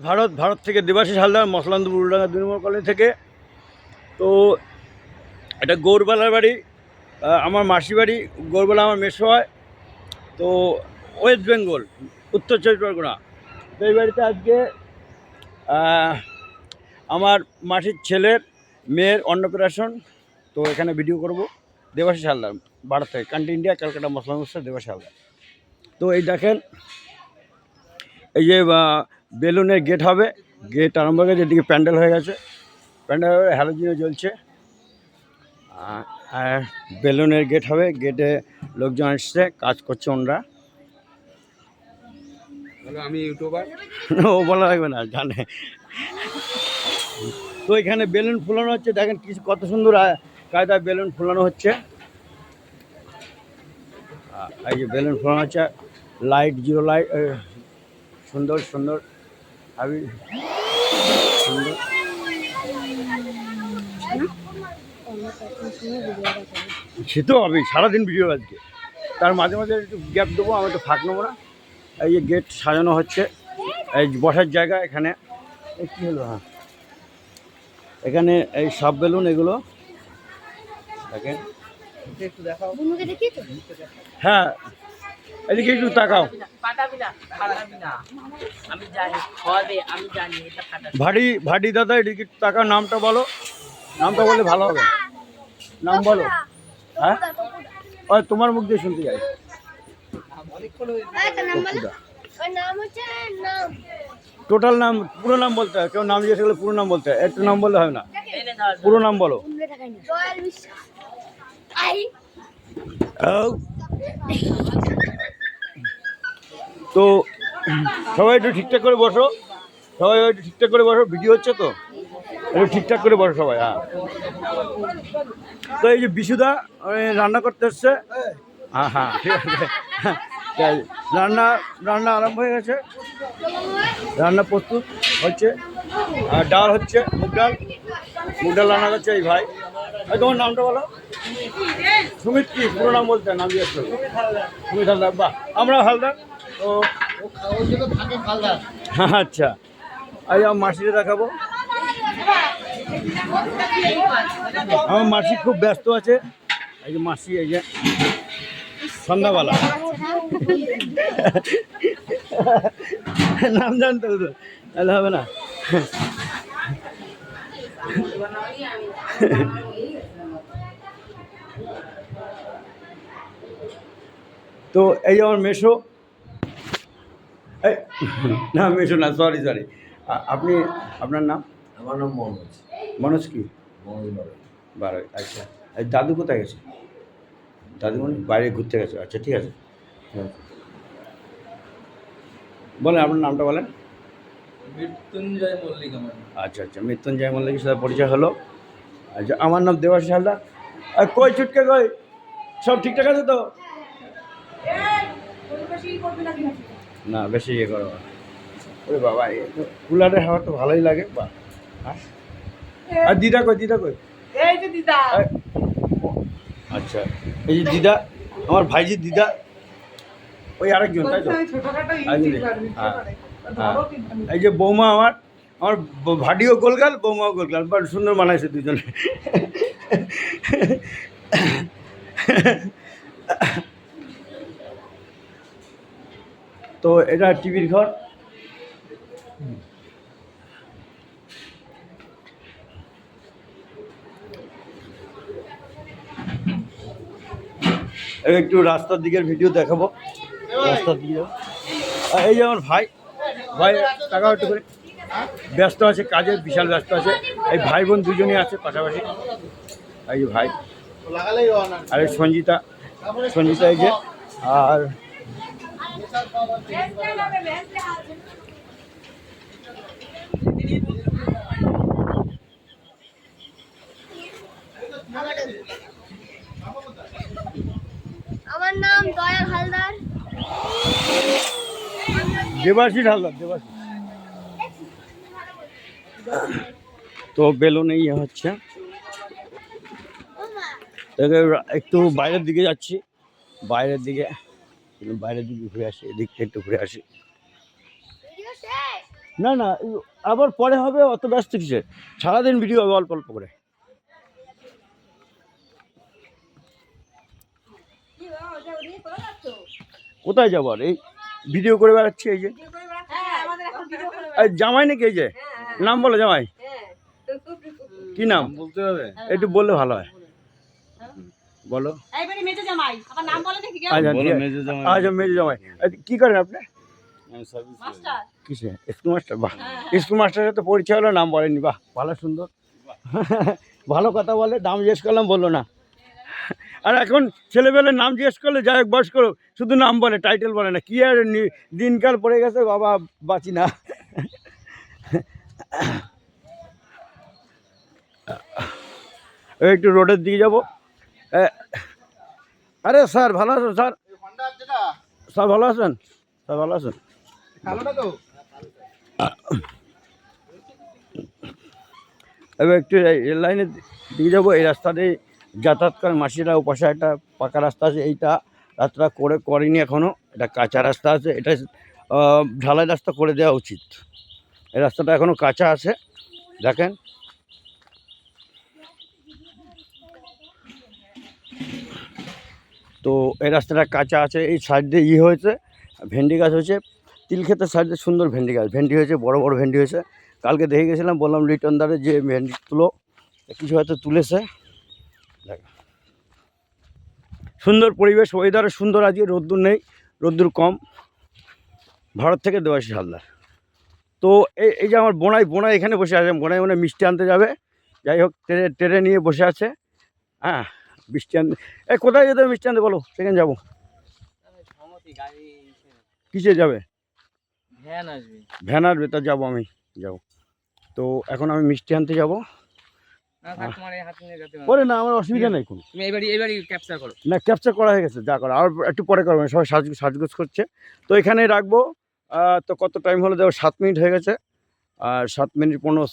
ভারত থেকে দেবাশিস হালদার, মশলান্দপুর উল্ডাঙ্গা 2 নম্বর কলোনি থেকে। তো এটা গৌরবালার বাড়ি, আমার মাসির বাড়ি। গৌরবালা আমার মেসো হয়। তো ওয়েস্ট বেঙ্গল, উত্তর 24 পরগনা। তো এই বাড়িতে আজকে আমার মাসির ছেলের মেয়ের অন্নপ্রাশন। তো এখানে ভিডিও করব। দেবাশিস হালদার, ভারত থেকে, কান্ট্রি ইন্ডিয়া, ক্যালকাটা মশলা দেবাশিস হালদার। তো এই দেখেন, এই যে বেলুনের গেট হবে, গেট আরম্ভ হয়ে গেছে, এদিকে প্যান্ডেল হয়ে গেছে, প্যান্ডেল হবে, হ্যালোজিনও জ্বলছে। বেলুনের গেট হবে, গেটে লোকজন আসছে, কাজ করছে ওনরা। আমি ইউটিউবার, ও বলা লাগবে না, জানে। তো এখানে বেলুন ফুলানো হচ্ছে, দেখেন কিছু কত সুন্দর কায়দায় বেলুন ফুলানো হচ্ছে। এই যে বেলুন ফুলানো হচ্ছে, লাইট, জিরো লাইট, সুন্দর সুন্দর আমি সুন্দর। সে তো হবে, সারাদিন ভিডিও আজকে, তার মাঝে মাঝে একটু গ্যাপ দেবো, আমি একটু ফাঁক নেবো না। এই যে গেট সাজানো হচ্ছে, এই বসার জায়গা এখানে। কী হলো? হ্যাঁ, এখানে এই সব বেলুন এগুলো দেখেন। হ্যাঁ, এদিকে একটু তাকাও। ভাটি দাদা, এদিকে একটু তাকাও, নামটা বলো, নামটা বললে ভালো হবে। নাম বলো। হ্যাঁ, ওই তোমার মুখ দিয়ে শুনতে যাই। টোটাল নাম, পুরো নাম বলতে হয়। কেউ নাম জিজ্ঞেস করলে পুরো নাম বলতে হয়, একটু নাম বললে হয় না, পুরো নাম বলো। তো সবাই একটু ঠিকঠাক করে বসো, সবাই একটু ঠিকঠাক করে বসো, ভিডিও হচ্ছে তো, একটু ঠিকঠাক করে বসো সবাই। হ্যাঁ, তো এই যে বিশুদা রান্না করতে এসছে। হ্যাঁ হ্যাঁ, ঠিক আছে। রান্না রান্না আরম্ভ হয়ে গেছে, রান্না প্রস্তুত হচ্ছে। আর ডাল হচ্ছে, মুগ ডাল, মুগ ডাল রান্না করছে এই ভাই। তোমার নামটা বলো। সুমিত, কি পুরো নাম বলতে নাম জিজ্ঞেস করো। সুমিত হালদার, বাহ, আমরা হালদার। তো আচ্ছা, আজ আমার মাসিকে দেখাবো। আমার মাসি খুব ব্যস্ত আছে। এই যে মাসি, এই যে সন্ধ্যাবেলা নাম জানতে হতো, তাহলে হবে না। তো এই যে আমার মেসো, না মেসো না, সরি সরি। আপনি, আপনার নাম? আমার নাম মনোজ। মনোজ কি? মনোজ বারোই। আচ্ছা, এই দাদু কোথায় গেছে? দাদুমণি বাইরে ঘুরতে গেছে। আচ্ছা, ঠিক আছে। বলেন আপনার নামটা বলেন। মৃত্যুঞ্জয় মল্লিক আমার। আচ্ছা আচ্ছা, মৃত্যুঞ্জয় মল্লিকের সাথে পরিচয় হলো। আচ্ছা, আমার নাম দেবাশিস হালদার। আর কই ছুটকে কই, সব ঠিকঠাক আছে তো? না, বেশি ইয়ে করো। ওরে বাবা, কুলারের হাওয়া তো ভালোই লাগে। বা আর দিদা কই, দিদা কই? এই যে দিদা। আচ্ছা, এই যে দিদা, আমার ভাইজির দিদা, ওই আরেকজন, তাই তো? হ্যাঁ, এই যে বৌমা, আমার আমার ভাডিও গোলগাল, বৌমাও গোলগাল, বাট সুন্দর মানাইছে দুজনে। তো এটা টিভির ঘর। একটু রাস্তার দিকের ভিডিও দেখাবো, রাস্তার দিকে। এই যে আমার ভাই, ভাই টাকা একটু করে ব্যস্ত আছে, কাজে বিশাল ব্যস্ত আছে। এই ভাই বোন দুজনই আছে পাশাপাশি। এই যে ভাই, আর এই সঞ্জিতা, সঞ্জিতা এই যে। আর আমার নাম দয়াল হালদার। দেবাশিস হালদার, দেবাশিস। তো বেলুন ইয়ে হচ্ছে, একটু বাইরের দিকে যাচ্ছি, বাইরের দিকে ঘুরে আসি, এদিকটা একটু ঘুরে আসি। না না আবার পরে হবে, অত ব্যস্ত কিসের, সারাদিন ভিডিও হবে অল্প অল্প করে। কোথায় যাবো আর, এই ভিডিও করে বেড়াচ্ছি এই যে। এই জামাই নাকি, এই যে নাম বলো জামাই, কি নাম বলতে হবে? একটু বললে ভালো হয়, বলো। আচ্ছা আচ্ছা মেজো জামাই, কি করেন আপনি? কিসে? School master? বাহ, স্কুল মাস্টারের সাথে পরিচয় হলো, নাম বলেনি, বাহ ভালো সুন্দর। ভালো কথা বলে, নাম জিজ্ঞেস করলাম বললো না। আর এখন ছেলেবেলের নাম জিজ্ঞেস করলে যাই হোক বয়স করো, শুধু নাম বলে, টাইটেল বলে না। কি আর দিনকাল পড়ে গেছে বাবা, বাঁচি না। একটু রোডের দিকে যাবো। আরে স্যার ভালো আছেন স্যার? স্যার ভালো আছেন? স্যার ভালো আছেন? এবার একটু রেল লাইনের দিকে যাবো। এই রাস্তাতে যাতায়াত করে মাসিরা, ওপাশে একটা পাকা রাস্তা আছে, এইটা রাস্তাটা করেনি এখনও, এটা কাঁচা রাস্তা আছে, এটা ঢালাই রাস্তা করে দেওয়া উচিত। এই রাস্তাটা এখনও কাঁচা আছে, দেখেন। তো এই রাস্তাটা কাঁচা আছে, এই সাইড দিয়ে হয়েছে, ভেন্ডি গাছ হয়েছে, তিল ক্ষেতের সাইডে সুন্দর ভেন্ডি গাছ, ভেন্ডি হয়েছে, বড় বড় ভেন্ডি হয়েছে। কালকে দেখে গেছিলাম, বললাম লিটনদারে যে ভেন্ডি তুলো, কিছু হয়তো তুলেছে। সুন্দর পরিবেশ, ওয়েদারও সুন্দর, আজকে রোদ্দুর নেই, রোদ্দুর কম। ভারত থেকে দেবাশিস হালদার। তো এই যে আমার বোনাই এখানে বসে আছে, বোনাই মানে মিষ্টি আনতে যাবে, যাই হোক ট্রেনে নিয়ে বসে আছে। হ্যাঁ মিষ্টি আনতে, কোথায় যেতে হবে মিষ্টি আনতে বলো, সেখানে যাবো। কিসে যাবে? ভ্যান আসবে, তা যাবো, আমি যাবো। তো এখন আমি মিষ্টি আনতে যাবো। পরে না, আমার অসুবিধা নেই কোনো, না ক্যাপচার করা হয়ে গেছে, যা করা আর একটু পরে করবো, সবাই সাজগোজ করছে। তো এখানে রাখবো। তো কত টাইম হলো দেখো, 7 মিনিট হয়ে গেছে, আর 7 মিনিট 15